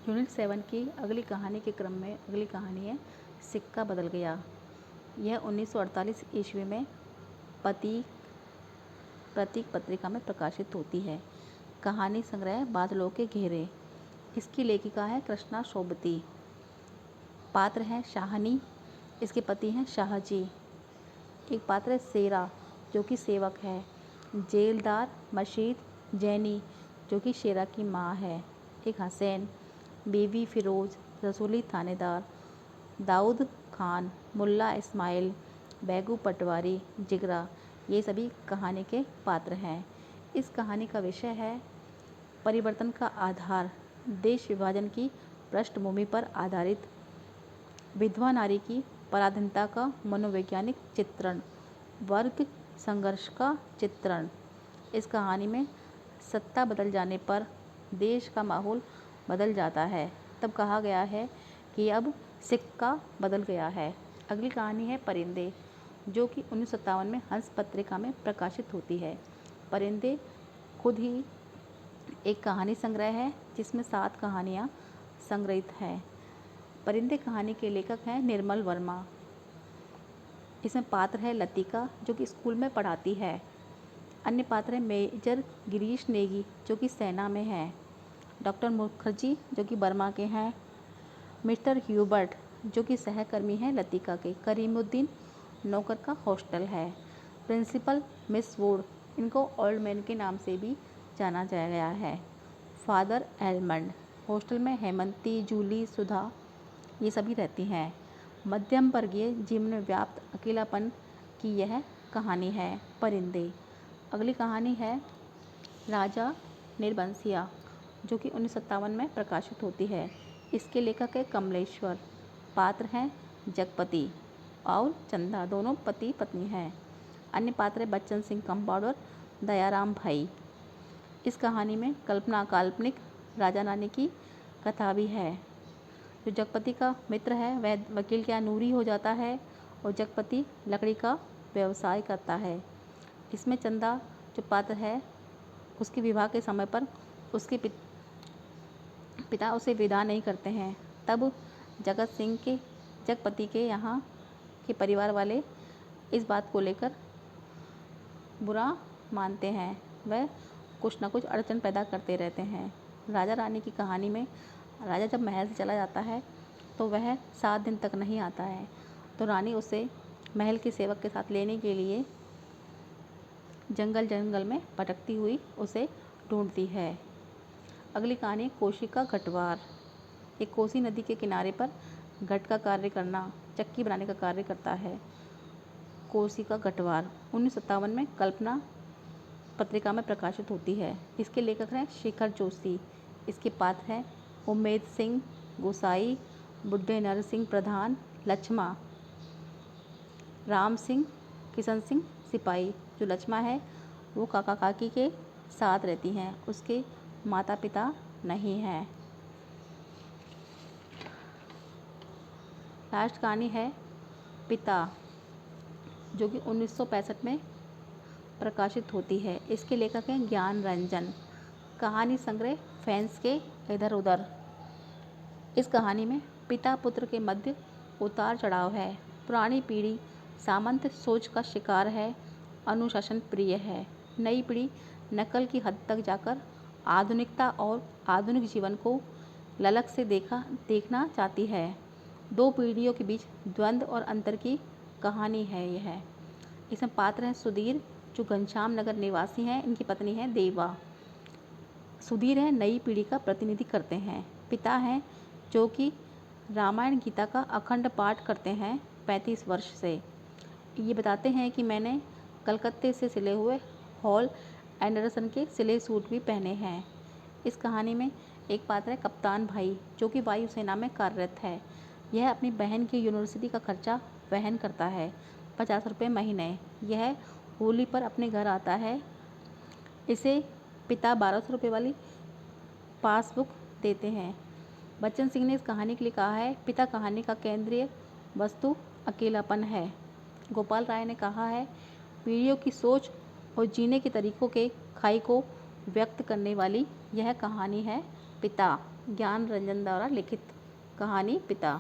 Unit 7 की अगली कहानी के क्रम में अगली कहानी है सिक्का बदल गया। यह 1948 ईस्वी में प्रतीक पत्रिका में प्रकाशित होती है। कहानी संग्रह बादलों के घेरे। इसकी लेखिका है कृष्णा सोबती। पात्र हैं शाहनी, इसके पति हैं शाहजी। एक पात्र है शेरा जो कि सेवक है। जेलदार मशीद जैनी जो कि शेरा की माँ है। एक हसैन, बीवी फिरोज रसूली थानेदार, दाऊद खान, मुल्ला इस्माइल, बैगू पटवारी, जिगरा, ये सभी कहानी के पात्र हैं। इस कहानी का विषय है परिवर्तन का आधार, देश विभाजन की पृष्ठभूमि पर आधारित विधवा नारी की पराधीनता का मनोवैज्ञानिक चित्रण, वर्ग संघर्ष का चित्रण। इस कहानी में सत्ता बदल जाने पर देश का माहौल बदल जाता है। तब कहा गया है कि अब सिक्का बदल गया है। अगली कहानी है परिंदे, जो कि 1957 में हंस पत्रिका में प्रकाशित होती है। परिंदे खुद ही एक कहानी संग्रह है जिसमें 7 कहानियाँ संग्रहित हैं। परिंदे कहानी के लेखक हैं निर्मल वर्मा। इसमें पात्र है लतिका जो कि स्कूल में पढ़ाती है। अन्य पात्र हैं मेजर गिरीश नेगी जो कि सेना में हैं, डॉक्टर मुखर्जी जो कि बर्मा के हैं, मिस्टर ह्यूबर्ट जो कि सहकर्मी हैं लतिका के, करीमुद्दीन नौकर का हॉस्टल है, प्रिंसिपल मिस वुड, इनको ओल्ड मैन के नाम से भी जाना जाया गया है, फादर एलमंड। हॉस्टल में हेमंती, जूली, सुधा ये सभी रहती हैं। मध्यम वर्गीय जीवन में व्याप्त अकेलापन की यह कहानी है परिंदे। अगली कहानी है राजा निर्बंसिया, जो कि 1957 में प्रकाशित होती है। इसके लेखक है कमलेश्वर। पात्र हैं जगपति और चंदा, दोनों पति पत्नी हैं। अन्य पात्र है बच्चन सिंह कंपाउंडर, दयाराम भाई। इस कहानी में कल्पना काल्पनिक राजा रानी की कथा भी है। जो जगपति का मित्र है वह वकील के यहाँ नूरी हो जाता है और जगपति लकड़ी का व्यवसाय करता है। इसमें चंदा जो पात्र है उसके विवाह के समय पर उसके पिता उसे विदा नहीं करते हैं। तब जगपति के यहाँ के परिवार वाले इस बात को लेकर बुरा मानते हैं। वह कुछ ना कुछ अड़चन पैदा करते रहते हैं। राजा रानी की कहानी में राजा जब महल से चला जाता है तो वह 7 दिन तक नहीं आता है, तो रानी उसे महल के सेवक के साथ लेने के लिए जंगल में भटकती हुई उसे ढूंढती है। अगली कहानी कोसी का घटवार। एक कोसी नदी के किनारे पर घट का कार्य करना, चक्की बनाने का कार्य करता है। कोसी का घटवार 1957 में कल्पना पत्रिका में प्रकाशित होती है। इसके लेखक हैं शेखर जोशी। इसके पात्र हैं उम्मेद सिंह गोसाई, बुड्ढे नरसिंह प्रधान, लक्ष्मा, राम सिंह, किशन सिंह सिपाही। जो लक्ष्मा है वो काका काकी के साथ रहती हैं, उसके माता पिता नहीं हैं। लास्ट कहानी है पिता, जो कि 1965 में प्रकाशित होती है। इसके लेखक हैं ज्ञान रंजन। कहानी संग्रह फैंस के इधर उधर। इस कहानी में पिता पुत्र के मध्य उतार चढ़ाव है। पुरानी पीढ़ी सामंत सोच का शिकार है, अनुशासन प्रिय है। नई पीढ़ी नकल की हद तक जाकर आधुनिकता और आधुनिक जीवन को ललक से देखना चाहती है। 2 पीढ़ियों के बीच द्वंद्व और अंतर की कहानी है यह। इसमें पात्र हैं सुधीर जो घनश्याम नगर निवासी हैं, इनकी पत्नी है देवा। सुधीर है नई पीढ़ी का प्रतिनिधि करते हैं। पिता हैं जो कि रामायण गीता का अखंड पाठ करते हैं 35 वर्ष से। ये बताते हैं कि मैंने कलकत्ते से सिले हुए हॉल एंडरसन के सिले सूट भी पहने हैं। इस कहानी में एक पात्र है कप्तान भाई जो कि वायुसेना में कार्यरत है। यह अपनी बहन की यूनिवर्सिटी का खर्चा वहन करता है, 50 रुपये महीने। यह होली पर अपने घर आता है। इसे पिता 1200 रुपये वाली पासबुक देते हैं। बच्चन सिंह ने इस कहानी के लिए कहा है पिता कहानी का केंद्रीय वस्तु अकेलापन है। गोपाल राय ने कहा है पीढ़ियों की सोच और जीने के तरीकों के खाई को व्यक्त करने वाली यह कहानी है पिता, ज्ञान रंजन द्वारा लिखित कहानी पिता।